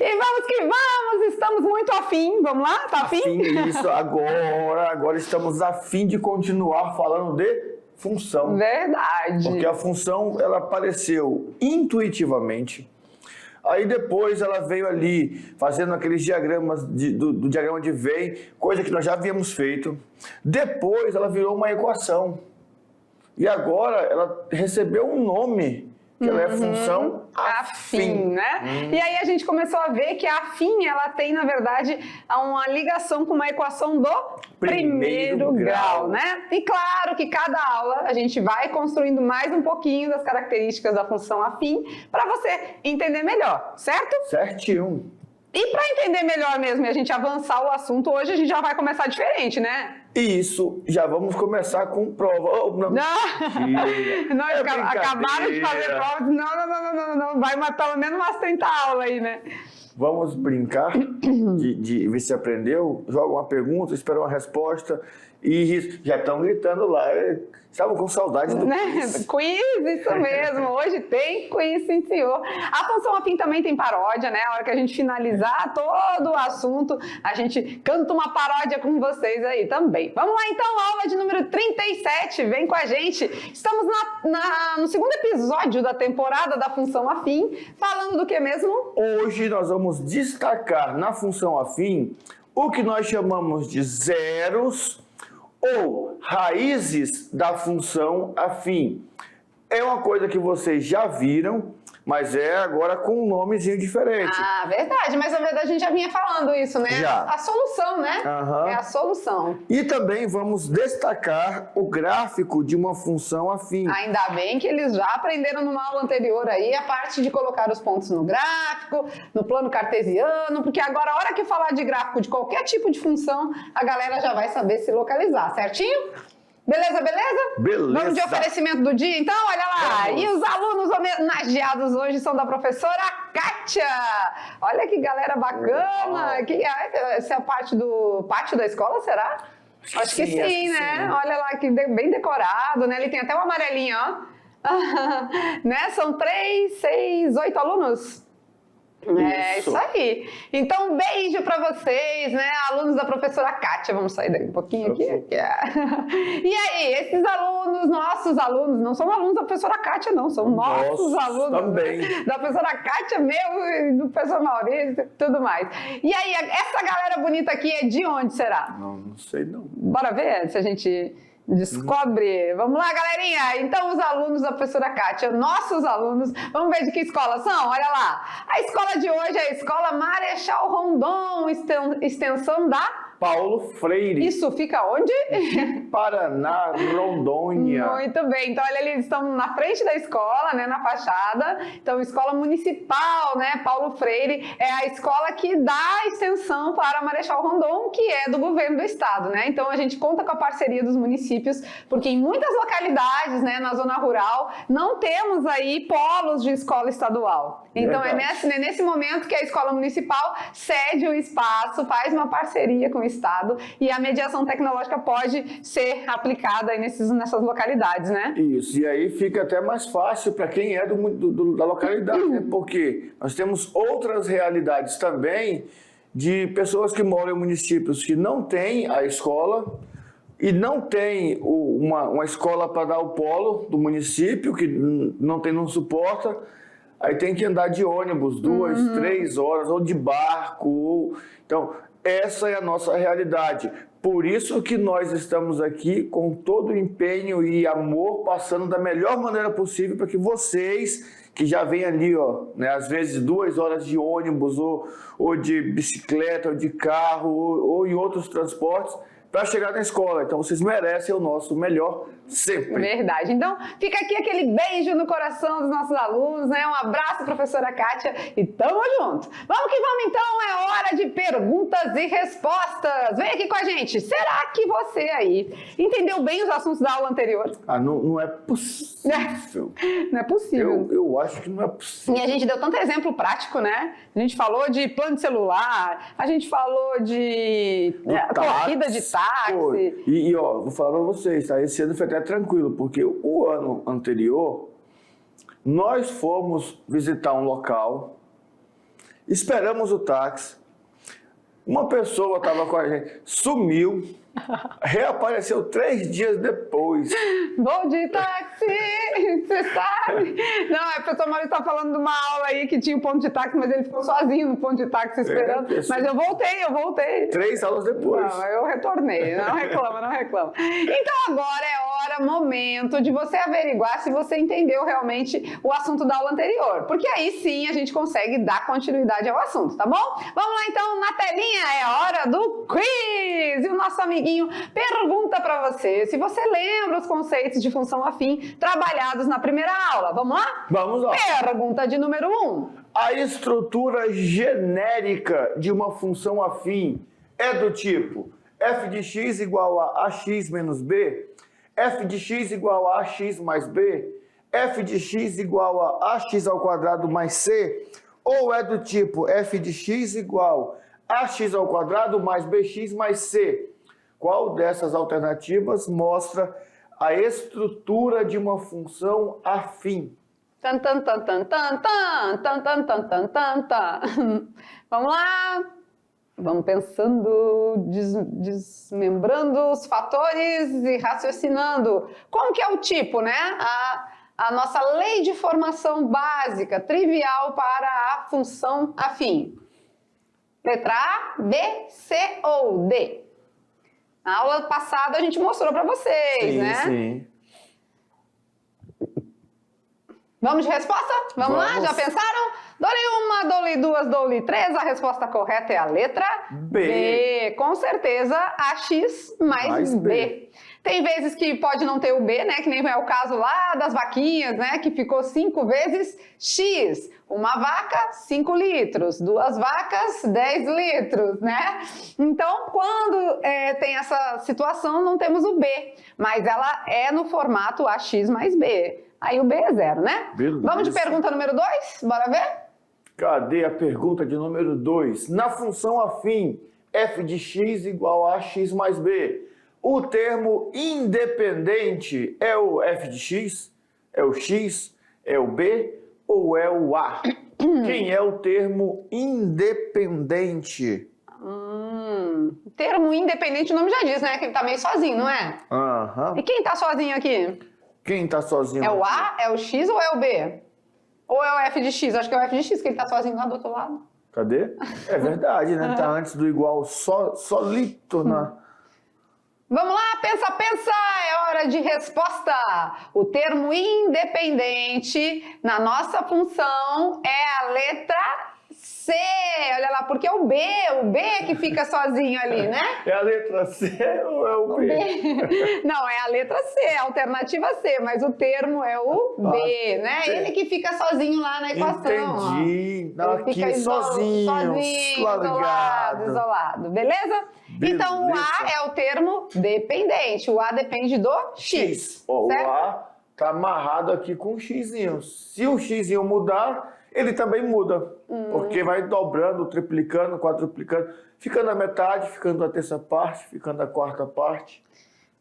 E vamos que vamos, estamos muito afim, vamos lá? Tá afim? Isso, agora estamos afim de continuar falando de função. Verdade. Porque a função, ela apareceu intuitivamente. Aí depois ela veio ali fazendo aqueles diagramas do diagrama de Venn, coisa que nós já havíamos feito. Depois ela virou uma equação. E agora ela recebeu um nome, que ela é função afim, né? E aí a gente começou a ver que a afim, ela tem, na verdade, uma ligação com uma equação do primeiro grau, né? E claro que cada aula a gente vai construindo mais um pouquinho das características da função afim para você entender melhor, certo? Certinho. E para entender melhor mesmo e a gente avançar o assunto, hoje a gente já vai começar diferente, né? Isso, já vamos começar com prova. Oh, não, acabaram de fazer prova. Não. Vai pelo menos umas 30 aulas aí, né? Vamos brincar de ver se aprendeu. Joga uma pergunta, espera uma resposta. E já estão gritando lá. Estavam com saudade do quiz. Quiz, isso mesmo. Hoje tem quiz, sim, senhor. A função afim também tem paródia, né? A hora que a gente finalizar todo o assunto, a gente canta uma paródia com vocês aí também. Vamos lá, então, aula de número 37. Vem com a gente. Estamos no segundo episódio da temporada da função afim. Falando do que mesmo? Hoje nós vamos destacar na função afim o que nós chamamos de zeros ou raízes da função afim. É uma coisa que vocês já viram, mas é agora com um nomezinho diferente. Ah, verdade. Mas na verdade a gente já vinha falando isso, né? Já. A solução, né? Uhum. É a solução. E também vamos destacar o gráfico de uma função afim. Ainda bem que eles já aprenderam numa aula anterior aí a parte de colocar os pontos no gráfico, no plano cartesiano, porque agora a hora que falar de gráfico de qualquer tipo de função, a galera já vai saber se localizar, certinho? Beleza? Beleza. Vamos de oferecimento do dia, então? Olha lá. Vamos. E os alunos homenageados hoje são da professora Kátia. Olha que galera bacana. Essa é a parte do pátio da escola, será? Acho que sim, né? Sim. Olha lá, que bem decorado, né? Ele tem até uma amarelinha, ó. Né? São 3, 6, 8 alunos. É isso aí. Então, um beijo para vocês, né? Alunos da professora Kátia. Vamos sair daqui um pouquinho aqui. E aí, esses alunos, nossos alunos, não são alunos da professora Kátia, não, são nossos alunos. Também. Da professora Kátia, meu, e do professor Maurício e tudo mais. E aí, essa galera bonita aqui é de onde será? Não sei não. Bora ver se a gente descobre. Vamos lá, galerinha. Então, os alunos da professora Kátia, nossos alunos, vamos ver de que escola são? Olha lá. A escola de hoje é a Escola Marechal Rondon, extensão da Paulo Freire. Isso fica onde? Paraná, Rondônia. Muito bem. Então, olha, eles estão na frente da escola, né, na fachada. Então, escola municipal, né, Paulo Freire, é a escola que dá extensão para Marechal Rondon, que é do governo do estado, né? Então, a gente conta com a parceria dos municípios, porque em muitas localidades, né, na zona rural, não temos aí polos de escola estadual. Então, é nesse momento que a escola municipal cede o espaço, faz uma parceria com o estado e a mediação tecnológica pode ser aplicada aí nessas localidades, né? Isso, e aí fica até mais fácil para quem é da localidade, né? Porque nós temos outras realidades também de pessoas que moram em municípios que não têm a escola e não tem uma escola para dar o polo do município, que não suporta. Aí tem que andar de ônibus 2, 3 horas, ou de barco. Então, essa é a nossa realidade. Por isso que nós estamos aqui com todo o empenho e amor, passando da melhor maneira possível para que vocês, que já vêm ali, ó, né, às vezes 2 horas de ônibus, ou de bicicleta, ou de carro, ou em outros transportes, para chegar na escola. Então, vocês merecem o nosso melhor sempre. Verdade. Então, fica aqui aquele beijo no coração dos nossos alunos, né? Um abraço, professora Kátia, e tamo junto. Vamos que vamos, então. É hora de perguntas e respostas. Vem aqui com a gente. Será que você aí entendeu bem os assuntos da aula anterior? Não é possível. Não é possível. Eu acho que não é possível. E a gente deu tanto exemplo prático, né? A gente falou de plano de celular, a gente falou de corrida de táxi. E ó, vou falar pra vocês, tá? Esse ano foi até tranquilo, porque o ano anterior nós fomos visitar um local esperamos o táxi. Uma pessoa estava com a gente, sumiu, reapareceu 3 dias depois. Vou de táxi, você sabe? Não, a professora Maurício está falando de uma aula aí que tinha um ponto de táxi, mas ele ficou sozinho no ponto de táxi esperando. Mas eu voltei. 3 aulas depois. Não, eu retornei, não reclama. Então agora é momento de você averiguar se você entendeu realmente o assunto da aula anterior, porque aí sim a gente consegue dar continuidade ao assunto, tá bom? Vamos lá então, na telinha é hora do quiz! E o nosso amiguinho pergunta para você se você lembra os conceitos de função afim trabalhados na primeira aula. Vamos lá? Vamos lá. Pergunta de número 1. A estrutura genérica de uma função afim é do tipo f de x igual a ax menos b, f de x igual a ax mais b, f de x igual a ax ao quadrado mais c, ou é do tipo f de x igual a ax ao quadrado mais bx mais c. Qual dessas alternativas mostra a estrutura de uma função afim? Tan, tan, tan, tan, tan, tan, tan, tan, tan, tan, tan, tan. Vamos lá. Vamos pensando, desmembrando os fatores e raciocinando. Como que é o tipo, né? A nossa lei de formação básica, trivial para a função afim. Letra A, B, C ou D? Na aula passada a gente mostrou para vocês, né? Sim. Vamos de resposta? Vamos lá? Já pensaram? Dou-lhe 1, dou-lhe 2, dou-lhe 3. A resposta correta é a letra B. Com certeza, AX mais B. Tem vezes que pode não ter o B, né? Que nem é o caso lá das vaquinhas, né? Que ficou 5 vezes X. Uma vaca, 5 litros. 2 vacas, 10 litros, né? Então, quando tem essa situação, não temos o B. Mas ela é no formato AX mais B. Aí o B é 0, né? Beleza. Vamos de pergunta número 2? Bora ver? Cadê a pergunta de número 2? Na função afim, f de x igual a x mais b, o termo independente é o f de x, é o x, é o b ou é o a? Quem é o termo independente? Termo independente, o nome já diz, né? Que ele tá meio sozinho, não é? Aham. E quem tá sozinho aqui? Quem tá sozinho? É o A, é o X ou é o B? Ou é o F de X? Acho que é o F de X, que ele tá sozinho lá do outro lado. Cadê? É verdade, né? Tá antes do igual, solito na... Vamos lá, pensa, é hora de resposta. O termo independente na nossa função é a letra C. Olha lá, porque o B é que fica sozinho ali, né? É a letra C ou é o B? Não, é a letra C, a alternativa C, mas o termo é o B, né? Ele que fica sozinho lá na equação. Entendi. Não, Ele aqui fica sozinho, isolado, beleza? Então o A é o termo dependente, o A depende do X. O certo? A tá amarrado aqui com o Xzinho. Se o Xzinho mudar, ele também muda, porque vai dobrando, triplicando, quadruplicando, ficando a metade, ficando a terça parte, ficando a quarta parte.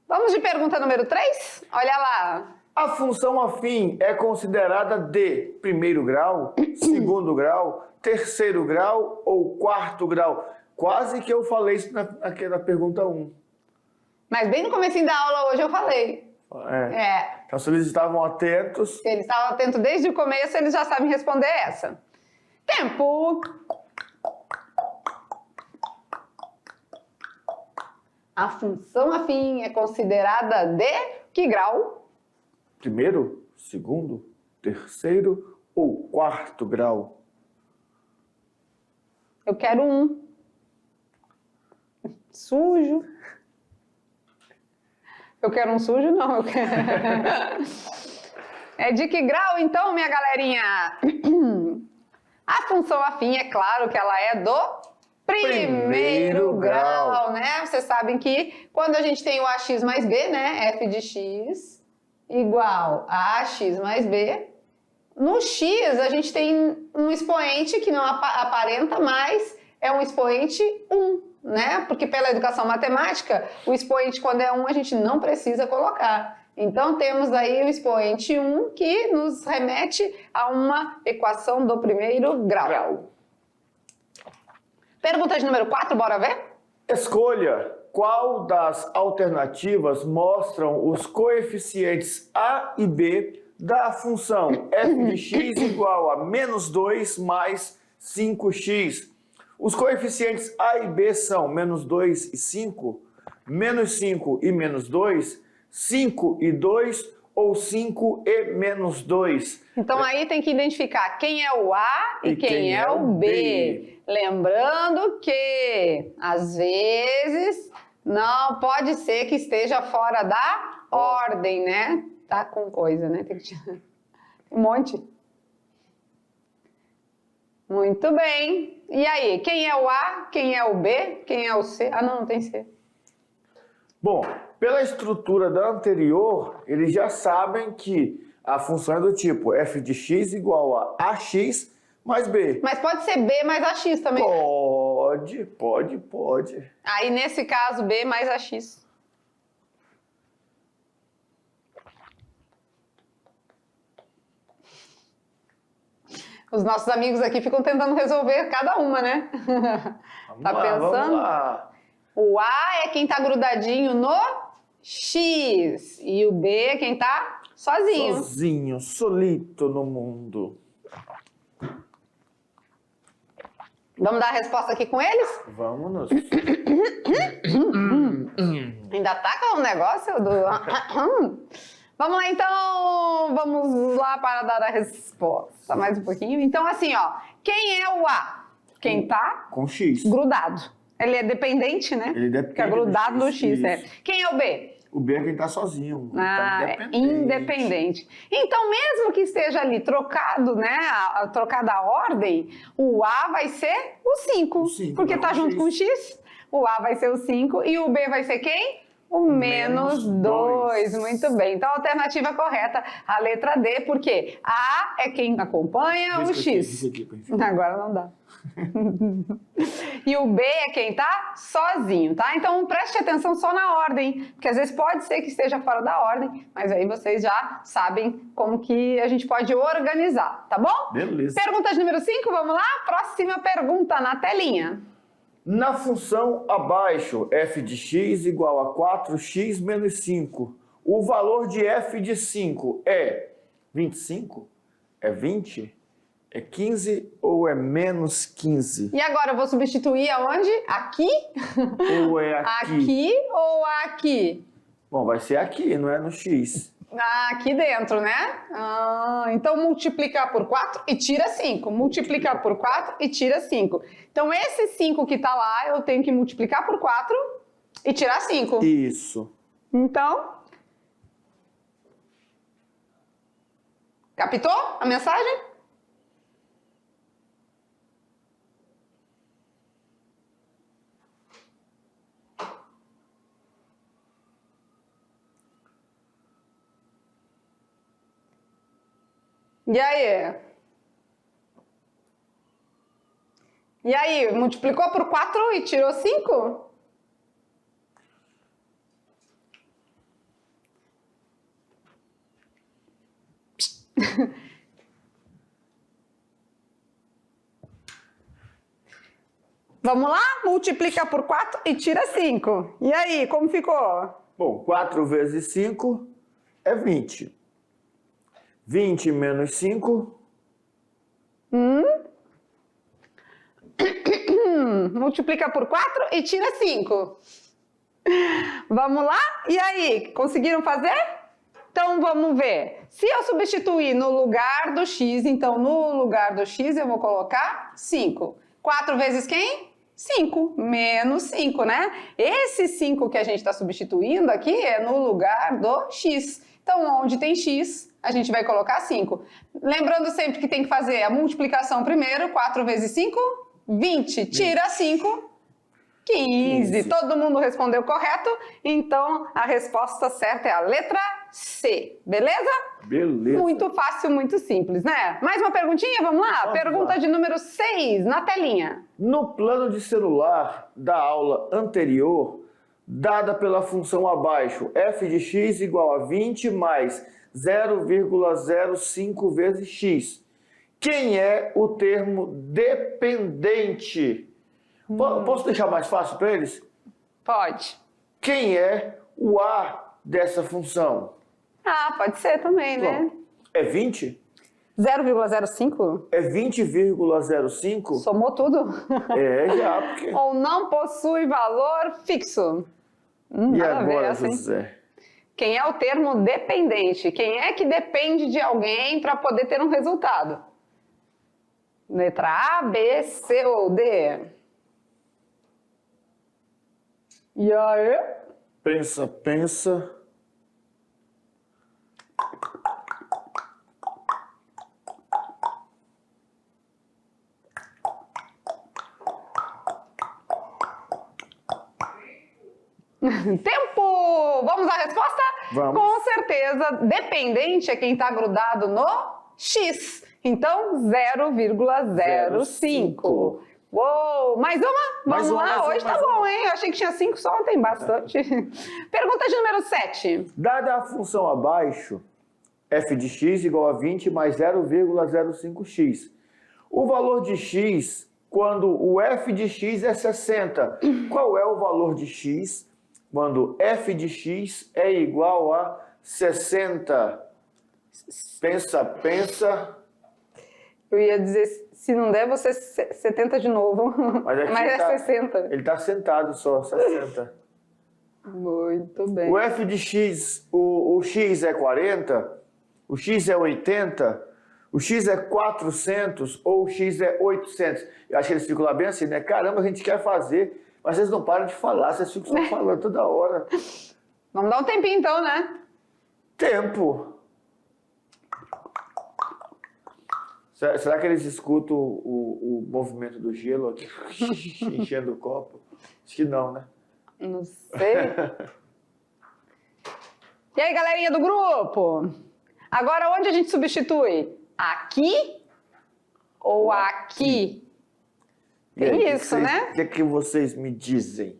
Vamos de pergunta número 3? Olha lá. A função afim é considerada de primeiro grau, segundo grau, terceiro grau ou quarto grau? Quase que eu falei isso naquela pergunta 1. Mas bem no comecinho da aula hoje eu falei. Então, se eles estavam atentos... Se eles estavam atentos desde o começo, eles já sabem responder essa. Tempo! A função afim é considerada de que grau? Primeiro, segundo, terceiro ou quarto grau? Eu quero 1. Sujo. Eu quero um sujo? Não, eu quero... É de que grau, então, minha galerinha? A função afim, é claro que ela é do primeiro grau, né? Vocês sabem que quando a gente tem o AX mais B, né? F de X igual a AX mais B. No X, a gente tem um expoente que não aparenta, mas é um expoente 1. Né? Porque pela educação matemática, o expoente quando é 1 a gente não precisa colocar. Então temos aí o expoente 1 que nos remete a uma equação do primeiro grau. Pergunta de número 4, bora ver? Escolha qual das alternativas mostram os coeficientes A e B da função f de x igual a menos 2 mais 5x. Os coeficientes A e B são menos 2 e 5, menos 5 e menos 2, 5 e 2 ou 5 e menos 2. Então aí tem que identificar quem é o A e quem é o B. Lembrando que, às vezes, não pode ser que esteja fora da ordem, né? Tá com coisa, né? Tem que tirar um monte. Muito bem. E aí, quem é o A, quem é o B, quem é o C? Ah, não tem C. Bom, pela estrutura da anterior, eles já sabem que a função é do tipo f de x igual a ax mais b. Mas pode ser B mais AX também. Pode. Aí, nesse caso, B mais AX. Os nossos amigos aqui ficam tentando resolver cada uma, né? Tá pensando? Vamos lá. O A é quem tá grudadinho no X. E o B é quem tá sozinho. Sozinho, solito no mundo. Vamos dar a resposta aqui com eles? Vamos. Ainda tá com o negócio do... Vamos lá, então. Vamos lá para dar a resposta. Mais um pouquinho. Então, assim, ó. Quem é o A? Quem tá Com x. grudado. Ele é dependente, né? Ele depende Fica grudado do no X, né? isso. Quem é o B? O B é quem tá sozinho. Ah, tá é independente. Então, mesmo que esteja ali trocado, né? Trocada a ordem, o A vai ser o 5. O 5, Porque não tá o junto X. com o X. O A vai ser o 5 e o B vai ser quem? O menos 2. Muito bem. Então, a alternativa correta, a letra D, porque A é quem acompanha o X. Agora não dá. E o B é quem tá sozinho, tá? Então preste atenção só na ordem, porque às vezes pode ser que esteja fora da ordem, mas aí vocês já sabem como que a gente pode organizar, tá bom? Beleza. Pergunta de número 5, vamos lá? Próxima pergunta na telinha. Na função abaixo, f de x igual a 4x menos 5, o valor de f de 5 é 25? É 20? É 15 ou é menos 15? E agora eu vou substituir aonde? Aqui? Ou é aqui? Aqui ou aqui? Bom, vai ser aqui, não é no x. Aqui dentro, né? Então multiplicar por 4 e tira 5. Multiplicar por 4 e tira 5. Então esse 5 que tá lá, eu tenho que multiplicar por 4 e tirar 5. Isso. Então, captou a mensagem? E aí? E aí, multiplicou por 4 e tirou 5? Vamos lá? Multiplica por 4 e tira 5. E aí, como ficou? Bom, 4 vezes 5 é 20. 20 menos 5... Multiplica por 4 e tira 5. Vamos lá? E aí, conseguiram fazer? Então, vamos ver. Se eu substituir no lugar do x, então no lugar do x eu vou colocar 5. 4 vezes quem? 5. Menos 5, né? Esse 5 que a gente está substituindo aqui é no lugar do x. Então, onde tem x, a gente vai colocar 5. Lembrando sempre que tem que fazer a multiplicação primeiro. 4 vezes 5, 20. Tira 5, 15. Todo mundo respondeu correto. Então, a resposta certa é a letra C. Beleza? Beleza. Muito fácil, muito simples, né? Mais uma perguntinha? Vamos lá? Pergunta de número 6, na telinha. No plano de celular da aula anterior, dada pela função abaixo, f de x igual a 20 mais 0,05 vezes x. Quem é o termo dependente? Posso deixar mais fácil para eles? Pode. Quem é o A dessa função? Ah, pode ser também, né? É 20? 0,05? É 20,05? Somou tudo? É, já, porque... Ou não possui valor fixo? E Nada a ver agora, essa, hein? José? Quem é o termo dependente? Quem é que depende de alguém para poder ter um resultado? Letra A, B, C ou D? E aí? Pensa, pensa. Tempo! Vamos à resposta? Vamos. Com certeza, dependente é quem está grudado no X. Então, 0,05. Uou! Mais uma? Mais Vamos uma, lá? mais uma, Hoje tá mais bom, uma. hein? Eu achei que tinha 5 só, tem bastante. Pergunta de número 7. Dada a função abaixo, f de x igual a 20 mais 0,05x. O valor de x, quando o f de x é 60, qual é o valor de x quando f de x é igual a 60? Pensa, pensa. Eu ia dizer, se não der, você 70 de novo. Mas aqui Mas é tá- 60. Ele está sentado só, 60. Muito bem. O f de x, o x é 40, o x é 80, o x é 400 ou o x é 800. Eu acho que eles ficam lá bem assim, né? Caramba, a gente quer fazer, mas vocês não param de falar, vocês ficam só falando toda hora. Vamos dar um tempinho então, né? Tempo. Será que eles escutam o movimento do gelo aqui, enchendo o copo? Acho que não, né? Não sei. E aí, galerinha do grupo? Agora, onde a gente substitui? Aqui ou aqui? E aí, Tem o que isso, vocês- né? O que é que vocês me dizem?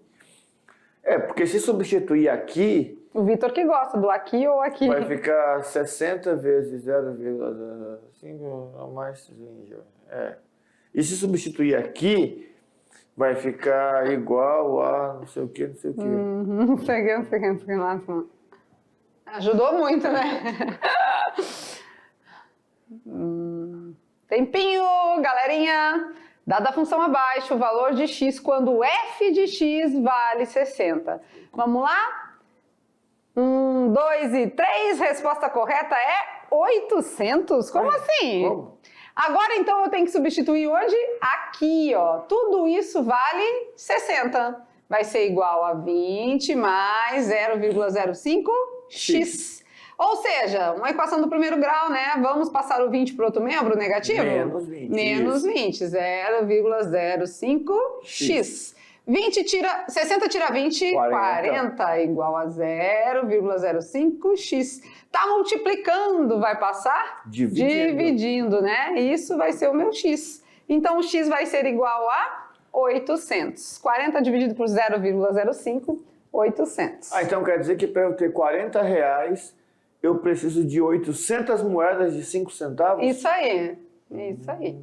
É, porque se substituir aqui, O Vitor que gosta do aqui ou aqui. vai ficar 60 vezes 0,5 a mais. É. E se substituir aqui, vai ficar igual a não sei o que, não sei o que. Não sei o que, não sei o que, não sei o que lá. Ajudou muito, né? Tempinho, galerinha. Dada a função abaixo, o valor de x quando o f de x vale 60. Vamos lá? 1, 2 e 3. Resposta correta é 800. Como assim? Como? Agora, então, eu tenho que substituir onde? Aqui, ó. Tudo isso vale 60. Vai ser igual a 20 mais 0,05x. Ou seja, uma equação do primeiro grau, né? Vamos passar o 20 para outro membro negativo? Menos 20, Menos isso. 20, 0,05x. 60 tira 20, 40 igual a 0,05x. Tá multiplicando, vai passar? Dividindo, né? Isso vai ser o meu x. Então, o x vai ser igual a 800. 40 dividido por 0,05, 800. Ah, então quer dizer que para eu ter 40 reais, eu preciso de 800 moedas de 5 centavos? Isso aí, isso aí.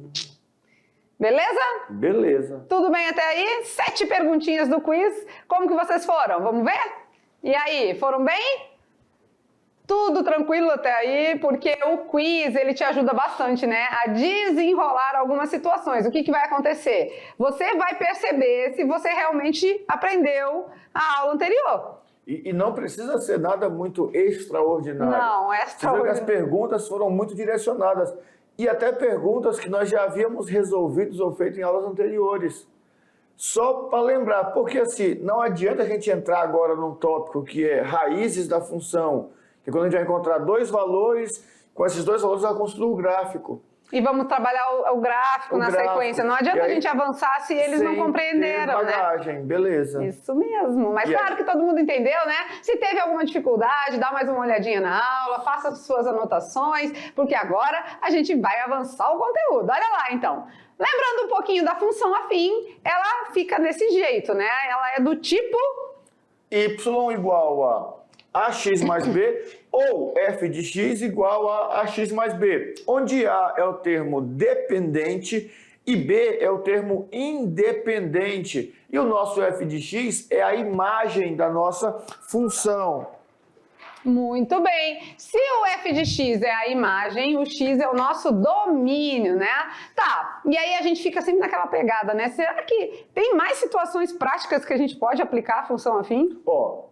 Beleza? Beleza. Tudo bem até aí? 7 perguntinhas do quiz. Como que vocês foram? Vamos ver? E aí, foram bem? Tudo tranquilo até aí, porque o quiz, ele te ajuda bastante, né? A desenrolar algumas situações. O que vai acontecer? Você vai perceber se você realmente aprendeu a aula anterior. E não precisa ser nada muito extraordinário. Não, Você viu que extraordinário. as perguntas foram muito direcionadas. E até perguntas que nós já havíamos resolvido ou feito em aulas anteriores. Só para lembrar, porque assim, não adianta a gente entrar agora num tópico que é raízes da função, que é quando a gente vai encontrar dois valores, com esses dois valores vai construir o gráfico. E vamos trabalhar o gráfico na sequência. Não adianta E aí, a gente avançar se eles não sem compreenderam, ter né? bagagem, beleza. Isso mesmo. Mas E claro aí? que todo mundo entendeu, né? Se teve alguma dificuldade, dá mais uma olhadinha na aula, faça as suas anotações, porque agora a gente vai avançar o conteúdo. Olha lá, então. Lembrando um pouquinho da função afim, ela fica desse jeito, né? Ela é do tipo... Y igual a ax mais b ou f de x igual a ax mais b, onde A é o termo dependente E B é o termo independente. E o nosso F de X é a imagem da nossa função. Muito bem. Se o F de X é a imagem, o X é o nosso domínio, né? Tá, e aí a gente fica sempre naquela pegada, né? Será que tem mais situações práticas que a gente pode aplicar a função afim? Ó,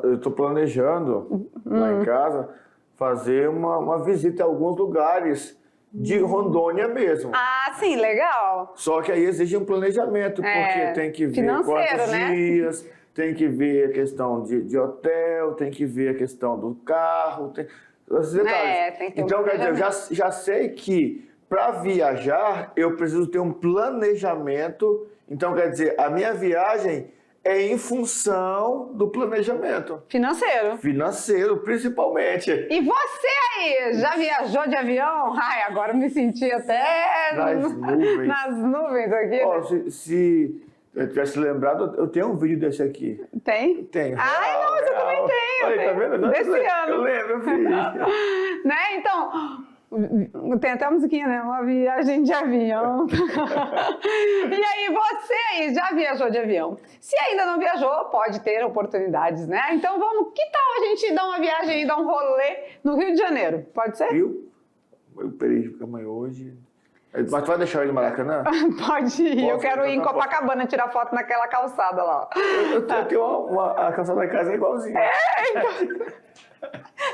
eu estou planejando lá em casa fazer uma visita a alguns lugares de Rondônia mesmo. Ah, sim, legal. Só que aí exige um planejamento, porque tem que ver financeiro, quantos né? dias, tem que ver a questão de hotel, tem que ver a questão do carro, esses detalhes. Tem que ter Então, um quer dizer, eu já sei que para viajar eu preciso ter um planejamento. Então, quer dizer, a minha viagem é em função do planejamento. Financeiro, principalmente. E você aí, já viajou de avião? Ai, agora eu me senti até nas nuvens aqui. Ó, se eu tivesse lembrado, eu tenho um vídeo desse aqui. Tem? Tenho. Ai, não, mas eu também tenho. Olha, tá vendo? Desse ano. Eu lembro, eu fiz. Né? Então, tem até a musiquinha, né? Uma viagem de avião. E aí, você aí já viajou de avião? Se ainda não viajou, pode ter oportunidades, né? Então, que tal a gente dar uma viagem e dar um rolê no Rio de Janeiro? Pode ser? Viu? Eu perei de ficar amanhã hoje. Mas tu vai deixar eu ir no Maracanã? Pode ir. Posso, eu quero ir em então tá Copacabana tirar foto naquela calçada lá. Eu tenho a calçada da casa é igualzinha. Então...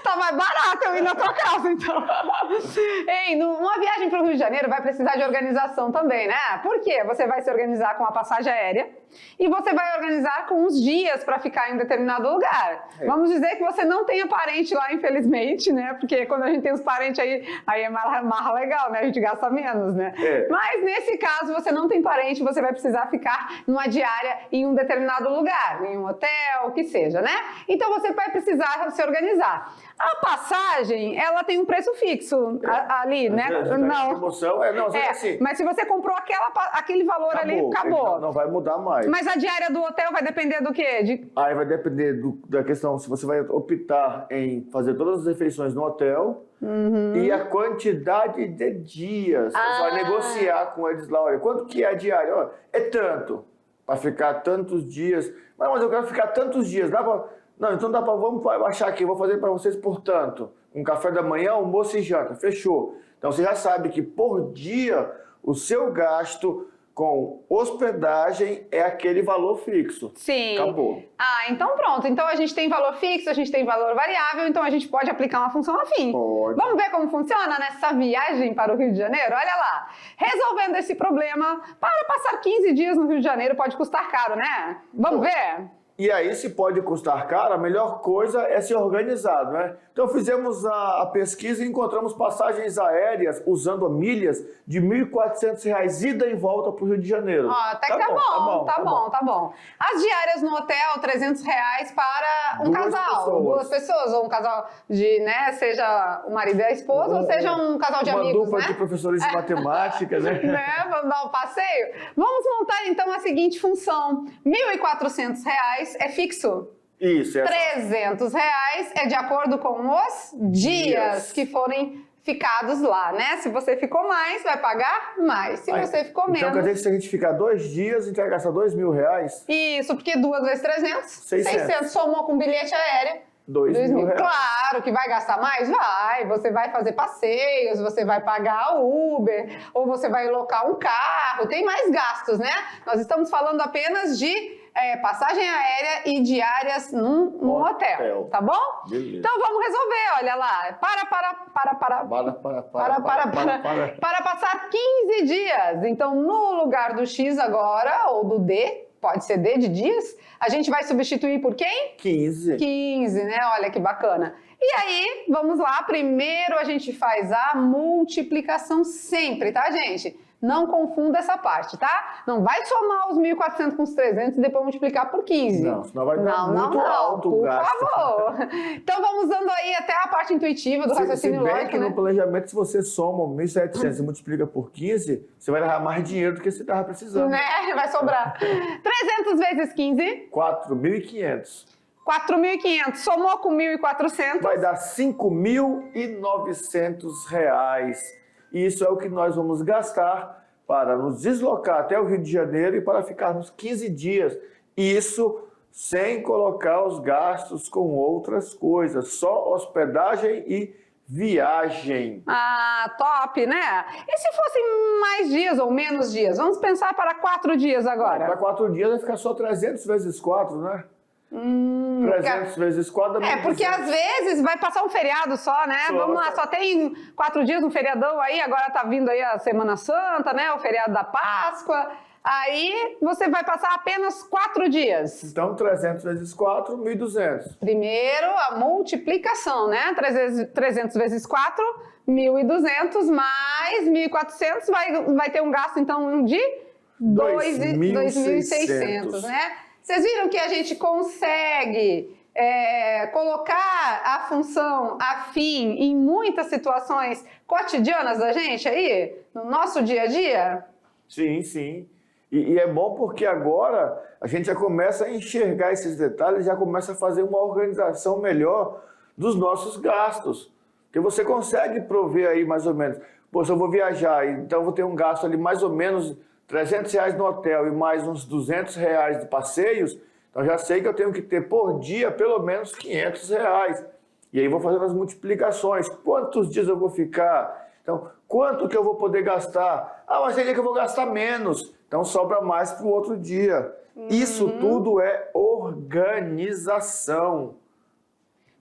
Tá mais barato eu ir na tua casa, então. Ei, numa viagem para o Rio de Janeiro vai precisar de organização também, né? Por quê? Você vai se organizar com a passagem aérea e você vai organizar com os dias para ficar em determinado lugar. Vamos dizer que você não tenha parente lá, infelizmente, né? Porque quando a gente tem os parentes aí é mais legal, né? A gente gasta menos, né? Mas nesse caso, você não tem parente, você vai precisar ficar numa diária em um determinado lugar, em um hotel, o que seja, né? Então você vai precisar se organizar. A passagem, ela tem um preço fixo ali, né? Não. Promoção, assim. Mas se você comprou aquele valor ali, acabou. Não vai mudar mais. Mas a diária do hotel vai depender do quê? Aí vai depender da questão, se você vai optar em fazer todas as refeições no hotel e a quantidade de dias. Você vai negociar com eles lá, olha, quanto que é a diária? Olha, é tanto, para ficar tantos dias. Mas eu quero ficar tantos dias, dá para... Não, então vamos baixar aqui, eu vou fazer para vocês por tanto. Um café da manhã, almoço e janta, fechou. Então você já sabe que por dia o seu gasto com hospedagem é aquele valor fixo. Sim. Acabou. Então pronto. Então a gente tem valor fixo, a gente tem valor variável, então a gente pode aplicar uma função afim. Pode. Vamos ver como funciona nessa viagem para o Rio de Janeiro? Olha lá. Resolvendo esse problema, para passar 15 dias no Rio de Janeiro pode custar caro, né? Vamos ver? E aí, se pode custar caro, a melhor coisa é ser organizado, né? Então, fizemos a pesquisa e encontramos passagens aéreas usando milhas de R$ 1.400 ida e volta para o Rio de Janeiro. Até que tá bom. As diárias no hotel, R$ 300 para um casal, duas pessoas, ou um casal de, né, seja o marido e a esposa, ou seja um casal de amigos, uma dupla de professores de matemática, né? Vamos dar um passeio? Vamos montar, então, a seguinte função. R$ 1.400 é fixo. Isso. R$ 300 é de acordo com os dias que forem ficados lá, né? Se você ficou mais, vai pagar mais. Se você ficou menos... Então quer dizer que se a gente ficar 2 dias, a gente vai gastar R$2.000? Isso, porque 2 vezes 300, 600 somou com bilhete aéreo. R$2.000. Claro que vai gastar mais? Vai. Você vai fazer passeios, você vai pagar Uber, ou você vai locar um carro. Tem mais gastos, né? Nós estamos falando apenas de passagem aérea e diárias num hotel, tá bom? Beleza. Então vamos resolver, olha lá. Para passar 15 dias. Então, no lugar do X agora, ou do D, pode ser D de dias, a gente vai substituir por quem? 15. 15, né? Olha que bacana. E aí, vamos lá. Primeiro a gente faz a multiplicação sempre, tá, gente? Não confunda essa parte, tá? Não vai somar os 1.400 com os 300 e depois multiplicar por 15. Não, senão vai dar muito alto o gasto. Por favor. Então vamos dando aí até a parte intuitiva do raciocínio lógico, Se bem que no planejamento, se você soma 1.700 e multiplica por 15, você vai levar mais dinheiro do que você estava precisando. Né? Vai sobrar. 300 vezes 15? 4.500. 4.500. Somou com 1.400? Vai dar R$5.900. Isso é o que nós vamos gastar para nos deslocar até o Rio de Janeiro e para ficarmos 15 dias. Isso sem colocar os gastos com outras coisas, só hospedagem e viagem. Ah, top, né? E se fossem mais dias ou menos dias? Vamos pensar para 4 dias agora. Para 4 dias vai ficar só 300 vezes 4, né? 300 vezes 4 dá 1.200. Porque às vezes vai passar um feriado só, né? Só. Vamos lá, só tem 4 dias, um feriadão aí, agora tá vindo aí a Semana Santa, né? O feriado da Páscoa. Aí você vai passar apenas 4 dias. Então, 300 vezes 4, 1.200. Primeiro, a multiplicação, né? 300 vezes 4, 1.200 mais 1.400, vai ter um gasto, então, de 2.600, né? Vocês viram que a gente consegue colocar a função afim em muitas situações cotidianas da gente aí, no nosso dia a dia? Sim, sim. E é bom porque agora a gente já começa a enxergar esses detalhes, já começa a fazer uma organização melhor dos nossos gastos. Porque você consegue prover aí mais ou menos, pô, se eu vou viajar, então eu vou ter um gasto ali mais ou menos R$300 no hotel e mais uns R$200 de passeios, então já sei que eu tenho que ter por dia pelo menos R$500. E aí vou fazendo as multiplicações. Quantos dias eu vou ficar? Então, quanto que eu vou poder gastar? Ah, mas tem dia que eu vou gastar menos. Então sobra mais para o outro dia. Isso tudo é organização.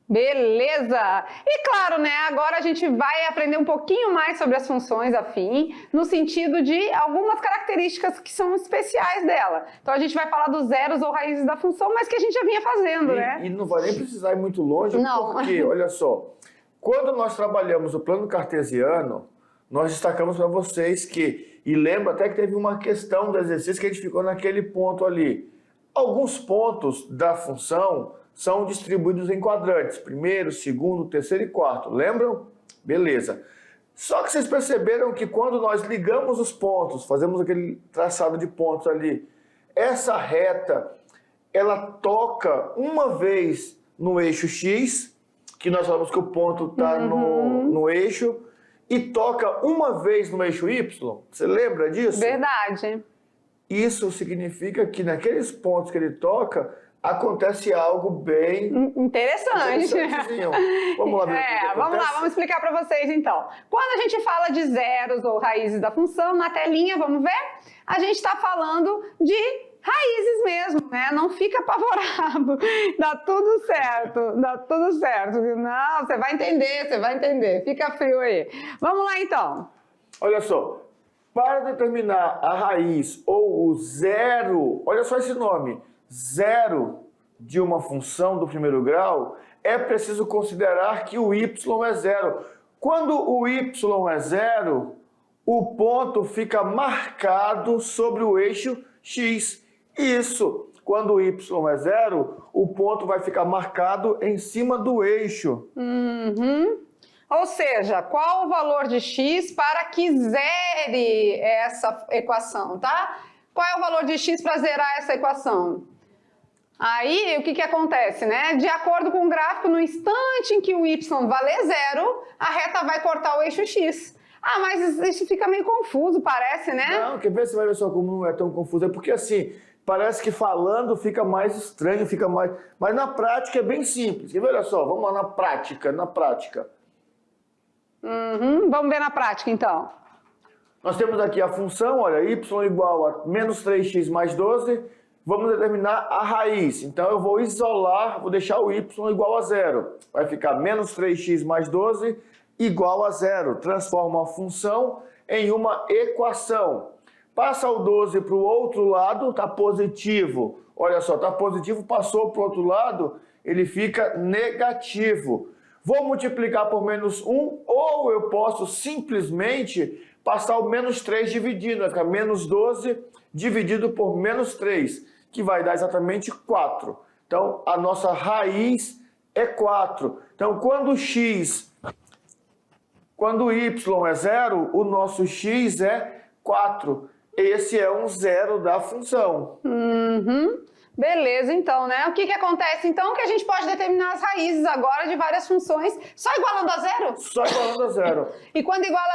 Beleza! E claro, né, agora a gente vai aprender um pouquinho mais sobre as funções afim, no sentido de algumas características que são especiais dela. Então a gente vai falar dos zeros ou raízes da função, mas que a gente já vinha fazendo, né? E não vai nem precisar ir muito longe, porque, olha só, quando nós trabalhamos o plano cartesiano, nós destacamos para vocês que, e lembro até que teve uma questão do exercício que a gente ficou naquele ponto ali. Alguns pontos da função são distribuídos em quadrantes, primeiro, segundo, terceiro e quarto, lembram? Beleza. Só que vocês perceberam que quando nós ligamos os pontos, fazemos aquele traçado de pontos ali, essa reta, ela toca uma vez no eixo X, que nós falamos que o ponto está no eixo, e toca uma vez no eixo Y. Você lembra disso? Verdade. Isso significa que naqueles pontos que ele toca, acontece algo bem interessante. Vamos lá ver o que acontece? Vamos lá, vamos explicar para vocês então. Quando a gente fala de zeros ou raízes da função, na telinha, vamos ver? A gente está falando de raízes mesmo, né? Não fica apavorado. Dá tudo certo, dá tudo certo. Não, você vai entender. Fica frio aí. Vamos lá então. Olha só, para determinar a raiz ou o zero, olha só esse nome, zero de uma função do primeiro grau, é preciso considerar que o y é zero. Quando o y é zero, o ponto fica marcado sobre o eixo x. Isso, quando o y é zero, o ponto vai ficar marcado em cima do eixo. Ou seja, qual o valor de x para que zere essa equação, tá? Qual é o valor de x para zerar essa equação? Aí, o que acontece, né? De acordo com o gráfico, no instante em que o y valer zero, a reta vai cortar o eixo x. Ah, mas isso fica meio confuso, parece, né? Não, quer ver? Você vai ver só como não é tão confuso. É porque assim, parece que falando fica mais estranho, fica mais... Mas na prática é bem simples. Quer ver? Olha só, vamos lá na prática. Vamos ver na prática, então. Nós temos aqui a função, olha, y igual a menos 3x mais 12. Vamos determinar a raiz. Então eu vou isolar, vou deixar o y igual a zero. Vai ficar menos 3x mais 12 igual a zero. Transforma a função em uma equação. Passa o 12 para o outro lado, está positivo. Olha só, está positivo, passou para o outro lado, ele fica negativo. Vou multiplicar por menos 1, ou eu posso simplesmente passar o menos 3 dividindo. Vai ficar menos 12 dividido por menos 3, que vai dar exatamente 4. Então, a nossa raiz é 4. Então, quando y é zero, o nosso x é 4. Esse é um zero da função. Beleza, então, né? O que acontece, então? Que a gente pode determinar as raízes agora de várias funções só igualando a zero? Só igualando a zero. E quando iguala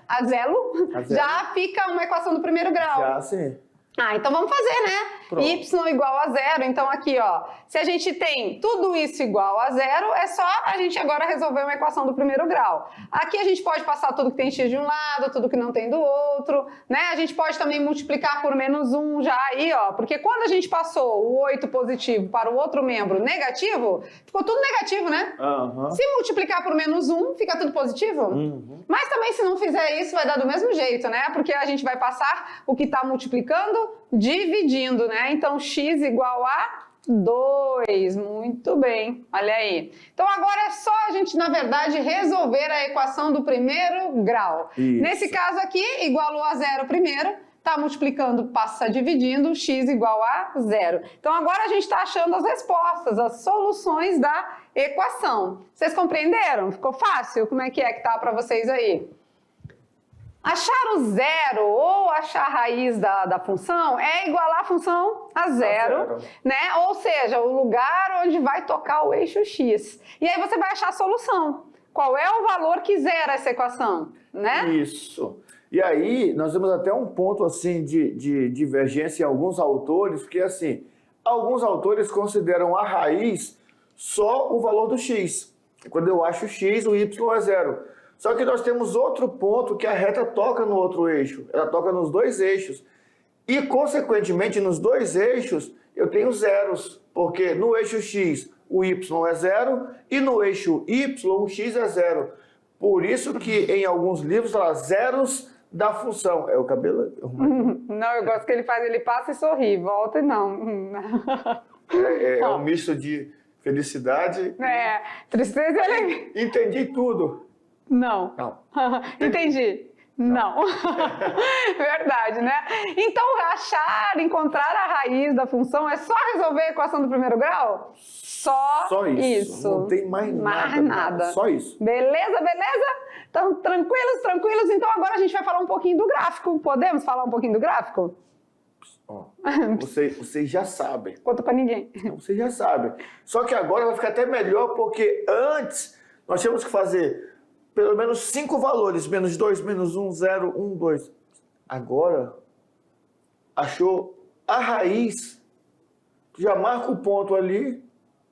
a zero, já fica uma equação do primeiro grau. Já, sim. Ah, então vamos fazer, né? Pronto. Y igual a zero. Então aqui, ó, se a gente tem tudo isso igual a zero, é só a gente agora resolver uma equação do primeiro grau. Aqui a gente pode passar tudo que tem x de um lado, tudo que não tem do outro, né? A gente pode também multiplicar por menos 1 já aí, ó, porque quando a gente passou o 8 positivo para o outro membro negativo, ficou tudo negativo, né? Uhum. Se multiplicar por menos 1, fica tudo positivo? Uhum. Mas também se não fizer isso, vai dar do mesmo jeito, né? Porque a gente vai passar o que está multiplicando dividindo, né? Então, x igual a 2. Muito bem, olha aí. Então, agora é só a gente, na verdade, resolver a equação do primeiro grau. Isso. Nesse caso aqui, igualou a zero primeiro, está multiplicando, passa dividindo, x igual a 0. Então, agora a gente está achando as respostas, as soluções da equação. Vocês compreenderam? Ficou fácil? Como é que tá para vocês aí? Achar o zero ou achar a raiz da função é igualar a função a zero, né? Ou seja, o lugar onde vai tocar o eixo x. E aí você vai achar a solução. Qual é o valor que zera essa equação, né? Isso. E aí, nós temos até um ponto assim de divergência em alguns autores, porque assim, alguns autores consideram a raiz só o valor do x. Quando eu acho x, o y é zero. Só que nós temos outro ponto que a reta toca no outro eixo. Ela toca nos dois eixos. E, consequentemente, nos dois eixos, eu tenho zeros. Porque no eixo x, o y é zero. E no eixo y, o x é zero. Por isso que, em alguns livros, fala zeros da função. É o cabelo? Não, eu gosto que ele faz, ele passa e sorri. Volta e não. É um misto de felicidade. Tristeza e alegria. Entendi tudo. Não. Entendi. Não. Verdade, né? Então, encontrar a raiz da função é só resolver a equação do primeiro grau? Só isso. Não tem mais nada. Só isso. Beleza? Então, tranquilos. Então, agora a gente vai falar um pouquinho do gráfico. Podemos falar um pouquinho do gráfico? Vocês já sabem. Conta pra ninguém. Vocês já sabem. Só que agora vai ficar até melhor, porque antes nós tínhamos que fazer pelo menos 5 valores, menos 2, menos 1, 0, 1, 2. Agora, achou a raiz, já marca o ponto ali.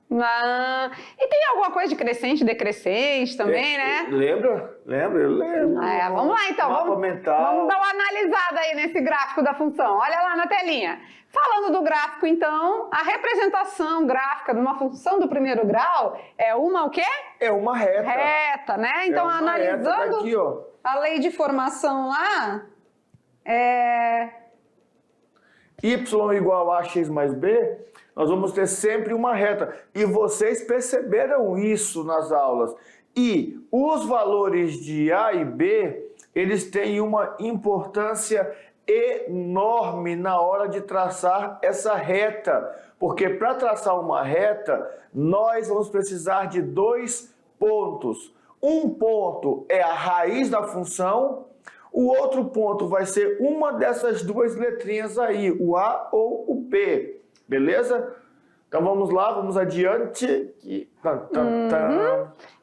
E tem alguma coisa de crescente e decrescente também, né? Lembra? Eu lembro. Vamos lá, então. Vamos dar uma analisada aí nesse gráfico da função. Olha lá na telinha. Falando do gráfico, então, a representação gráfica de uma função do primeiro grau é uma o quê? É uma reta. Reta, né? Então, analisando aqui, ó. a lei de formação lá, y igual a x mais b, nós vamos ter sempre uma reta. E vocês perceberam isso nas aulas. E os valores de a e b, eles têm uma importância enorme na hora de traçar essa reta. Porque para traçar uma reta, nós vamos precisar de 2 pontos. Um ponto é a raiz da função, o outro ponto vai ser uma dessas duas letrinhas aí, o A ou o B. Beleza? Então vamos lá, vamos adiante.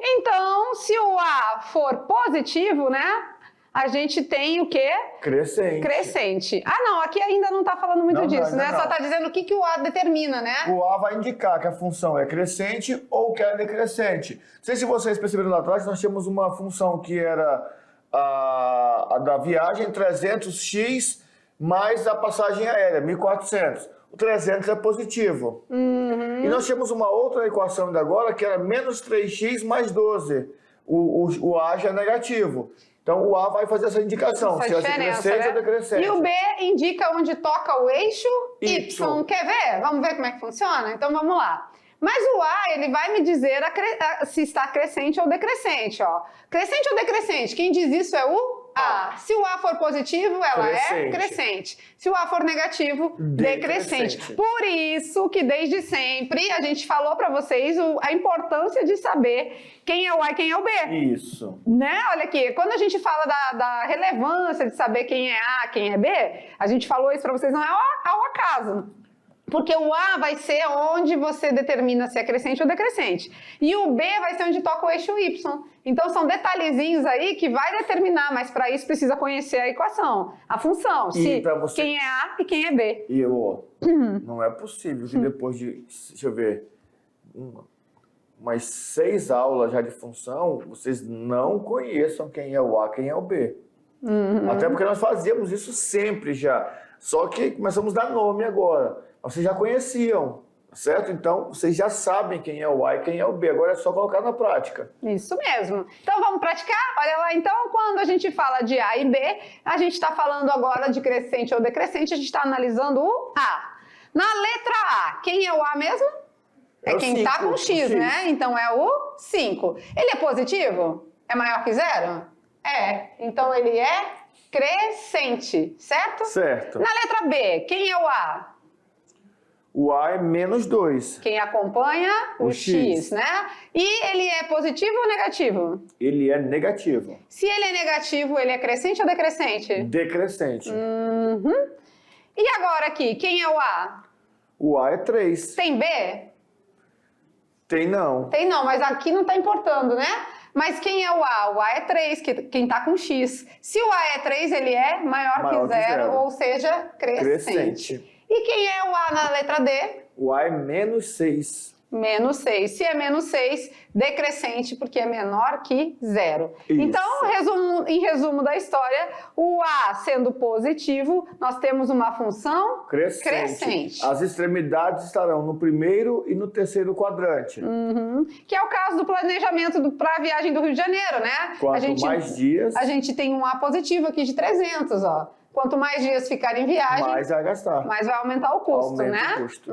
Então, se o A for positivo, né? A gente tem o quê? Crescente. Não, aqui ainda não está falando muito disso, né? Só está dizendo o que o A determina, né? O A vai indicar que a função é crescente ou que ela é decrescente. Não sei se vocês perceberam lá atrás, nós tínhamos uma função que era a da viagem, 300x mais a passagem aérea, 1.400. O 300 é positivo. E nós tínhamos uma outra equação ainda agora, que era menos 3x mais 12. O A já é negativo. Então, o A vai fazer essa indicação, se é crescente ou decrescente. E o B indica onde toca o eixo Y. Quer ver? Vamos ver como é que funciona? Então, vamos lá. Mas o A, ele vai me dizer se está crescente ou decrescente, ó. Crescente ou decrescente? Quem diz isso é o A. Se o A for positivo, ela é crescente. Se o A for negativo, decrescente. Por isso que desde sempre a gente falou para vocês a importância de saber quem é o A e quem é o B. Isso. Né? Olha aqui, quando a gente fala da relevância de saber quem é A, quem é B, a gente falou isso para vocês, não é ao acaso. Porque o A vai ser onde você determina se é crescente ou decrescente. E o B vai ser onde toca o eixo Y. Então, são detalhezinhos aí que vai determinar, mas para isso precisa conhecer a equação, a função, quem é A e quem é B. E não é possível que depois de, deixa eu ver, umas 6 aulas já de função, vocês não conheçam quem é o A, quem é o B. Até porque nós fazíamos isso sempre já. Só que começamos a dar nome agora. Vocês já conheciam, certo? Então, vocês já sabem quem é o A e quem é o B. Agora é só colocar na prática. Isso mesmo. Então, vamos praticar? Olha lá, então, quando a gente fala de A e B, a gente está falando agora de crescente ou decrescente, a gente está analisando o A. Na letra A, quem é o A mesmo? É quem está com X, né? Então, é o 5. Ele é positivo? É maior que 0? É. Então, ele é crescente, certo? Certo. Na letra B, quem é o A? O A é menos 2. Quem acompanha o X, né? E ele é positivo ou negativo? Ele é negativo. Se ele é negativo, ele é crescente ou decrescente? Decrescente. E agora aqui, quem é o A? O A é 3. Tem B? Tem não. Tem não, mas aqui não está importando, né? Mas quem é o A? O A é 3, quem está com X. Se o A é 3, ele é maior que 0, ou seja, crescente. E quem é o A na letra D? O A é menos 6. Menos 6. Se é menos 6, decrescente, porque é menor que 0. Isso. Então, em resumo da história, o A sendo positivo, nós temos uma função crescente. As extremidades estarão no primeiro e no terceiro quadrante. Que é o caso do planejamento para a viagem do Rio de Janeiro, né? Quanto mais dias... A gente tem um A positivo aqui de 300, ó. Quanto mais dias ficar em viagem... mais vai gastar. Mais vai aumentar o custo, né? O custo.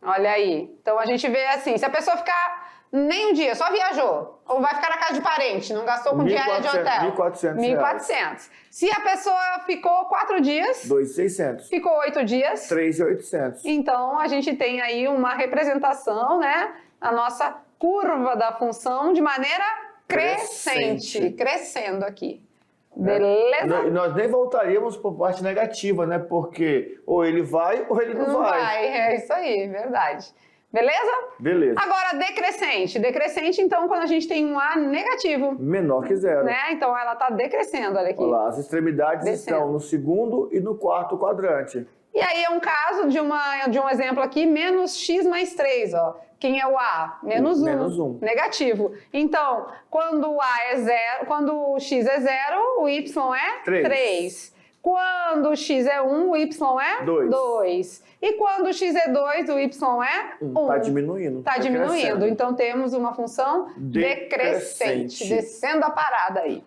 Olha aí. Então, a gente vê assim, se a pessoa ficar nem um dia, só viajou, ou vai ficar na casa de parente, não gastou com diária de hotel. 1.400. 1.400. Se a pessoa ficou 4 dias... 2.600. Ficou 8 dias... 3.800. Então, a gente tem aí uma representação, né? A nossa curva da função de maneira crescente. Crescendo aqui. Beleza? E nós nem voltaríamos para a parte negativa, né? Porque ou ele vai ou ele não vai. É isso aí, verdade. Beleza? Beleza. Agora, decrescente. Decrescente, então, quando a gente tem um A negativo. Menor que 0. Né? Então, ela está decrescendo, olha aqui. Olha lá, as extremidades estão no segundo e no quarto quadrante. E aí é um caso de um exemplo aqui, menos x mais 3, ó. Quem é o A? Menos 1. Menos 1. Negativo. Então, quando o A é 0, quando o x é 0, o y é 3. Quando o x é 1, o y é 2. E quando o x é 2, o y é 1. Está diminuindo. Está diminuindo. Então, temos uma função decrescente. Descendo a parada aí.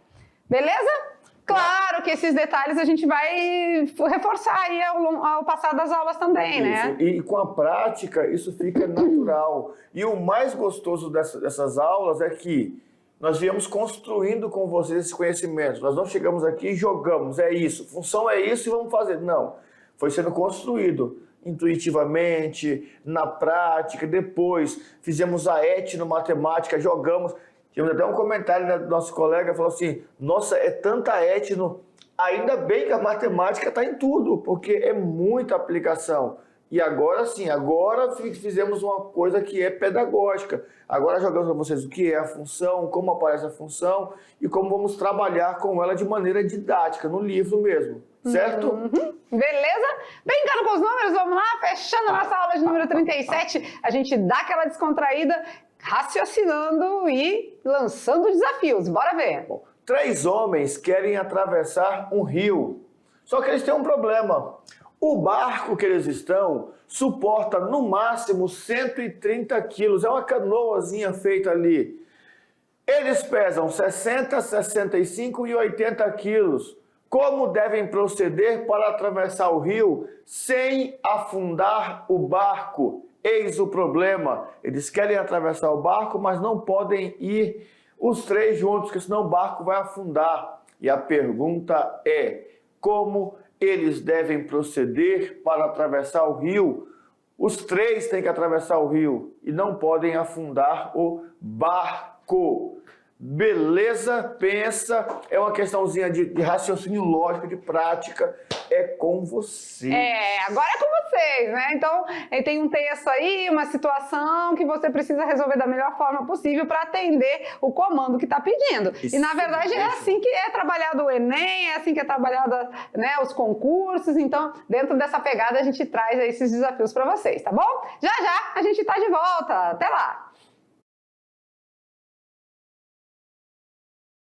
Beleza? Claro que esses detalhes a gente vai reforçar aí ao passar das aulas também, né? E com a prática isso fica natural. E o mais gostoso dessas aulas é que nós viemos construindo com vocês esse conhecimento. Nós não chegamos aqui e jogamos, é isso, função é isso e vamos fazer. Não, foi sendo construído intuitivamente, na prática, depois fizemos a etnomatemática, jogamos. Tivemos até um comentário do nosso colega, falou assim, nossa, é tanta etno, ainda bem que a matemática está em tudo, porque é muita aplicação. E agora sim, agora fizemos uma coisa que é pedagógica. Agora jogamos para vocês o que é a função, como aparece a função e como vamos trabalhar com ela de maneira didática, no livro mesmo, certo? Beleza? Brincando com os números, vamos lá, fechando a nossa aula de número 37, a gente dá aquela descontraída, raciocinando e lançando desafios. Bora ver. Bom, 3 homens querem atravessar um rio, só que eles têm um problema. O barco que eles estão suporta no máximo 130 quilos, é uma canoazinha feita ali. Eles pesam 60, 65 e 80 quilos. Como devem proceder para atravessar o rio sem afundar o barco? Eis o problema, eles querem atravessar o barco, mas não podem ir os 3 juntos, porque senão o barco vai afundar. E a pergunta é, como eles devem proceder para atravessar o rio? Os 3 têm que atravessar o rio e não podem afundar o barco. beleza, pensa, é uma questãozinha de raciocínio lógico, de prática, é com você. Agora é com vocês, né? Então, tem um texto aí, uma situação que você precisa resolver da melhor forma possível para atender o comando que está pedindo. Isso, e, na verdade, é assim que é trabalhado o Enem, é assim que é trabalhado, né, os concursos. Então, dentro dessa pegada, a gente traz esses desafios para vocês, tá bom? Já, já, a gente está de volta. Até lá!